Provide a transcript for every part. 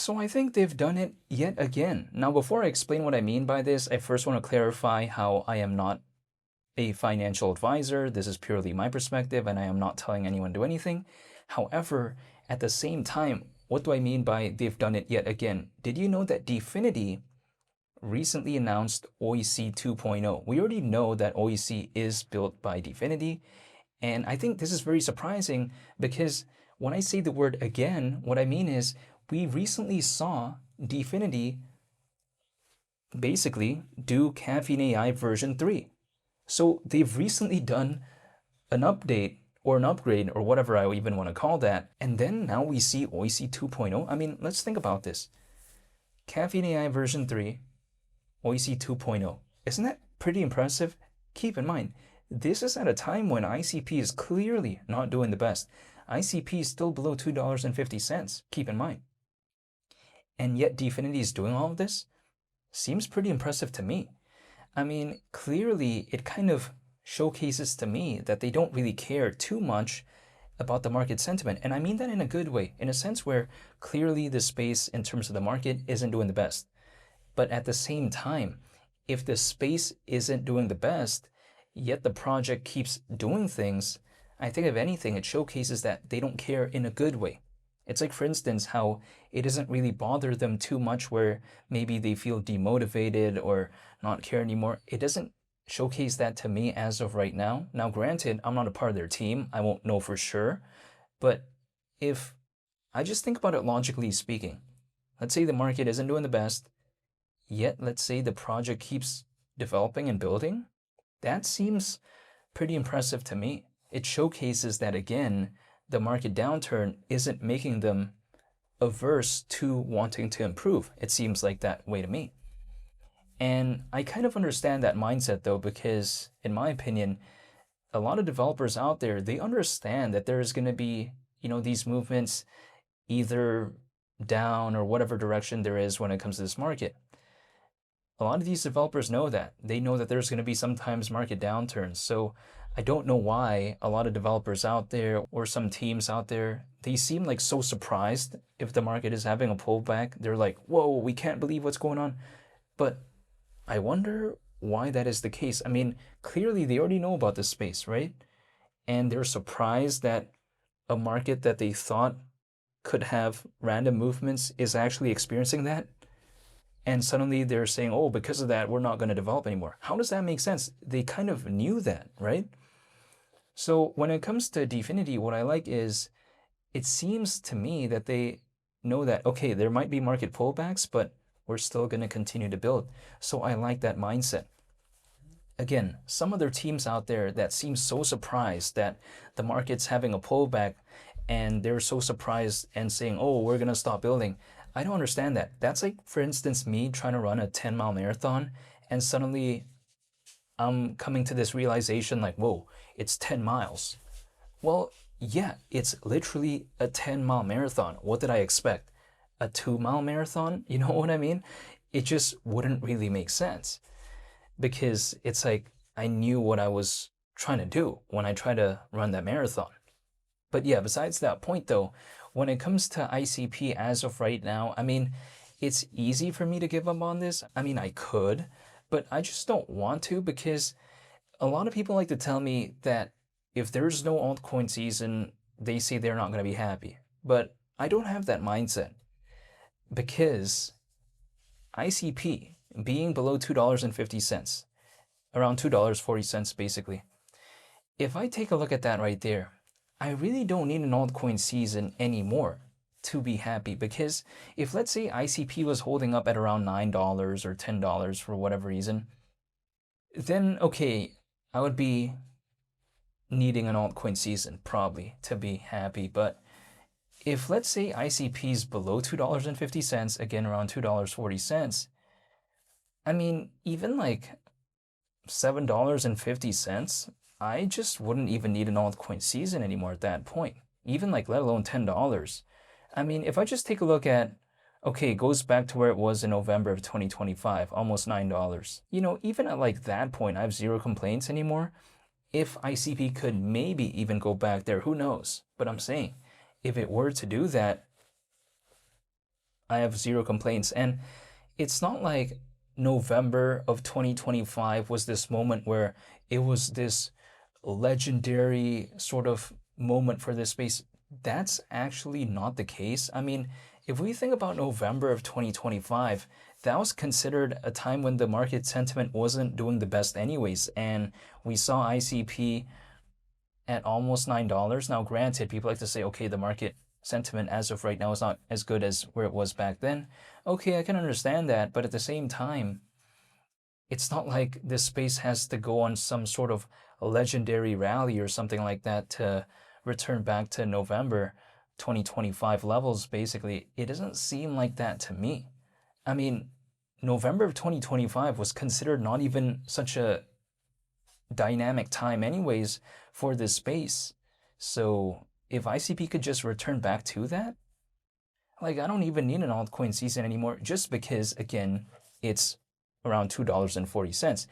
So I think they've done it yet again. Now, before I explain what I mean by this, I first want to clarify how I am not a financial advisor. This is purely my perspective, and I am not telling anyone to do anything. However, at the same time, what do I mean by they've done it yet again? Did you know that Dfinity recently announced OEC 2.0? We already know that OEC is built by Dfinity, and I think this is very surprising because when I say the word again, what I mean is we recently saw Dfinity basically do Caffeine AI version 3. So they've recently done an update or an upgrade or whatever I even want to call that. And then now we see OEC 2.0. I mean, let's think about this. Caffeine AI version 3, OEC 2.0. Isn't that pretty impressive? Keep in mind, this is at a time when ICP is clearly not doing the best. ICP is still below $2.50, keep in mind. And yet Dfinity is doing all of this? Seems pretty impressive to me. I mean, clearly it kind of showcases to me that they don't really care too much about the market sentiment. And I mean that in a good way, in a sense where clearly the space in terms of the market isn't doing the best. But at the same time, if the space isn't doing the best, yet the project keeps doing things, I think if anything, it showcases that they don't care in a good way. It's like, for instance, how it doesn't really bother them too much where maybe they feel demotivated or not care anymore. It doesn't showcase that to me as of right now. Now, granted, I'm not a part of their team. I won't know for sure. But if I just think about it logically speaking, let's say the market isn't doing the best, yet let's say the project keeps developing and building, that seems pretty impressive to me. It showcases that, again, the market downturn isn't making them averse to wanting to improve. It seems like that way to me. And I kind of understand that mindset though, because in my opinion, a lot of developers out there, they understand that there's going to be, these movements either down or whatever direction there is when it comes to this market. A lot of these developers know that. They know that there's going to be sometimes market downturns. So I don't know why a lot of developers out there or some teams out there, they seem like so surprised if the market is having a pullback. They're like, whoa, we can't believe what's going on. But I wonder why that is the case. I mean, clearly they already know about this space, right? And they're surprised that a market that they thought could have random movements is actually experiencing that. And suddenly they're saying, oh, because of that, we're not going to develop anymore. How does that make sense? They kind of knew that, right? So when it comes to Dfinity, what I like is it seems to me that they know that, okay, there might be market pullbacks, but we're still going to continue to build. So I like that mindset. Again, some other teams out there that seem so surprised that the market's having a pullback and they're so surprised and saying, oh, we're going to stop building. I don't understand that. That's like, for instance, me trying to run a 10-mile marathon and suddenly I'm coming to this realization like, whoa, it's 10 miles. Well, yeah, it's literally a 10-mile marathon. What did I expect? A 2-mile marathon? You know what I mean? It just wouldn't really make sense because it's like I knew what I was trying to do when I tried to run that marathon. But yeah, besides that point though, when it comes to ICP as of right now, I mean, it's easy for me to give up on this. I mean, I could, but I just don't want to because a lot of people like to tell me that if there's no altcoin season, they say they're not going to be happy. But I don't have that mindset because ICP being below $2.50, around $2.40 basically, if I take a look at that right there, I really don't need an altcoin season anymore to be happy because if let's say ICP was holding up at around $9 or $10 for whatever reason, then okay, I would be needing an altcoin season probably to be happy. But if let's say ICP is below $2.50, again around $2.40, I mean, even like $7.50, I just wouldn't even need an altcoin season anymore at that point, even like let alone $10. I mean, if I just take a look at, okay, it goes back to where it was in November of 2025, almost $9. Even at like that point, I have zero complaints anymore. If ICP could maybe even go back there, who knows? But I'm saying, if it were to do that, I have zero complaints. And it's not like November of 2025 was this moment where it was this legendary sort of moment for this space. That's actually not the case. I mean, if we think about November of 2025, that was considered a time when the market sentiment wasn't doing the best anyways. And we saw ICP at almost $9. Now, granted, people like to say, okay, the market sentiment as of right now is not as good as where it was back then. Okay, I can understand that, but at the same time, it's not like this space has to go on some sort of legendary rally or something like that to return back to November 2025 levels, basically. It doesn't seem like that to me. I mean, November of 2025 was considered not even such a dynamic time anyways for this space. So if ICP could just return back to that, like I don't even need an altcoin season anymore just because, again, it's around $2.40.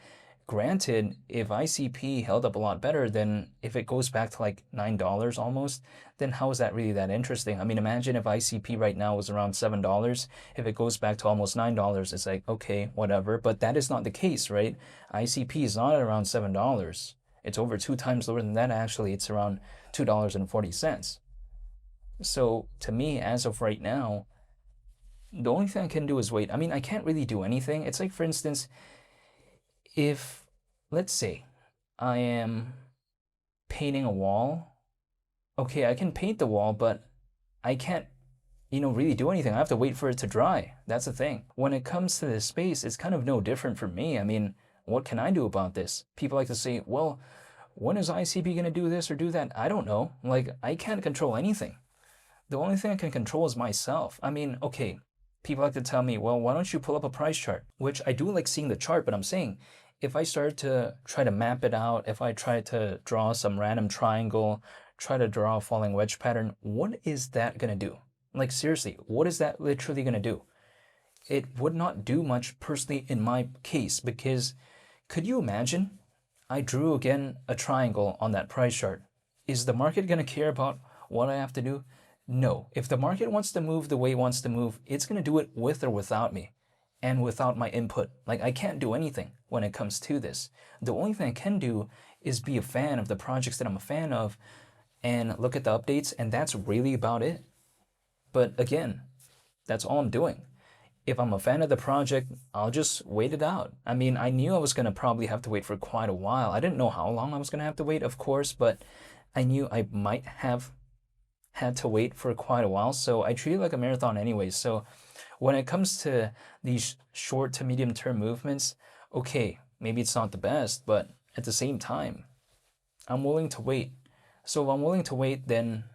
Granted, if ICP held up a lot better, then if it goes back to like $9 almost, then how is that really that interesting? I mean, imagine if ICP right now was around $7. If it goes back to almost $9, it's like, okay, whatever. But that is not the case, right? ICP is not around $7. It's over 2 times lower than that, actually. It's around $2.40. So to me, as of right now, the only thing I can do is wait. I mean, I can't really do anything. It's like, for instance, if, let's say, I am painting a wall, okay, I can paint the wall, but I can't, really do anything. I have to wait for it to dry. That's the thing. When it comes to this space, it's kind of no different for me. I mean, what can I do about this? People like to say, well, when is ICP going to do this or do that? I don't know. Like, I can't control anything. The only thing I can control is myself. I mean, okay, people like to tell me, well, why don't you pull up a price chart? Which I do like seeing the chart, but I'm saying if I start to try to map it out, if I try to draw some random triangle, try to draw a falling wedge pattern, what is that going to do? Like, seriously, what is that literally going to do? It would not do much personally in my case, because could you imagine? I drew again a triangle on that price chart. Is the market going to care about what I have to do? No. If the market wants to move the way it wants to move, it's going to do it with or without me and without my input. Like, I can't do anything when it comes to this. The only thing I can do is be a fan of the projects that I'm a fan of and look at the updates, and that's really about it. But again, that's all I'm doing. If I'm a fan of the project, I'll just wait it out. I mean, I knew I was going to probably have to wait for quite a while. I didn't know how long I was going to have to wait, of course, but I knew I might have had to wait for quite a while. So I treat it like a marathon anyways. So when it comes to these short to medium term movements, okay, maybe it's not the best, but at the same time, I'm willing to wait. So if I'm willing to wait, then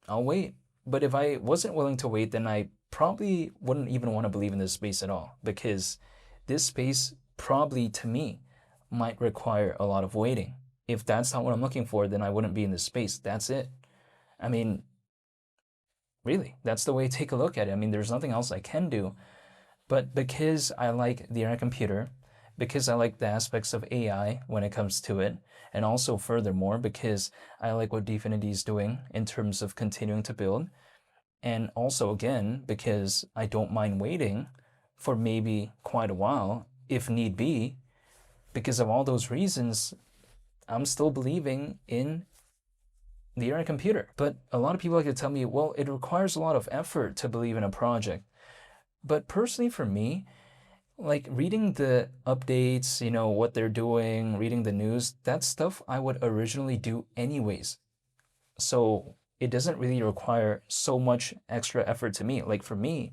I'll wait. But if I wasn't willing to wait, then I probably wouldn't even want to believe in this space at all, because this space probably, to me, might require a lot of waiting. If that's not what I'm looking for, then I wouldn't be in this space. That's it. I mean, really, that's the way to take a look at it. I mean, there's nothing else I can do. But because I like the internet computer, because I like the aspects of AI when it comes to it, and also furthermore, because I like what Dfinity is doing in terms of continuing to build, and also, again, because I don't mind waiting for maybe quite a while, if need be, because of all those reasons, I'm still believing in the internet computer. But a lot of people like to tell me, well, it requires a lot of effort to believe in a project. But personally, for me, like reading the updates, what they're doing, reading the news, that's stuff I would originally do anyways. So it doesn't really require so much extra effort to me. Like for me,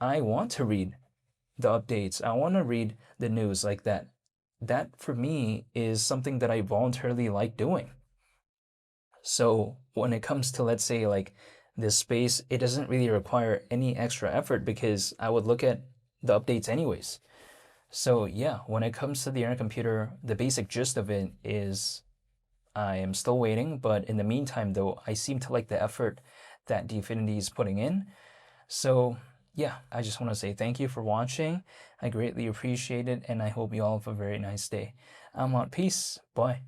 I want to read the updates. I want to read the news like that. That for me is something that I voluntarily like doing. So when it comes to, let's say, like this space, it doesn't really require any extra effort because I would look at the updates anyways. So yeah, when it comes to the internet computer, the basic gist of it is I am still waiting, but in the meantime, though, I seem to like the effort that Dfinity is putting in. So yeah, I just want to say thank you for watching. I greatly appreciate it, and I hope you all have a very nice day. I'm out. Peace. Bye.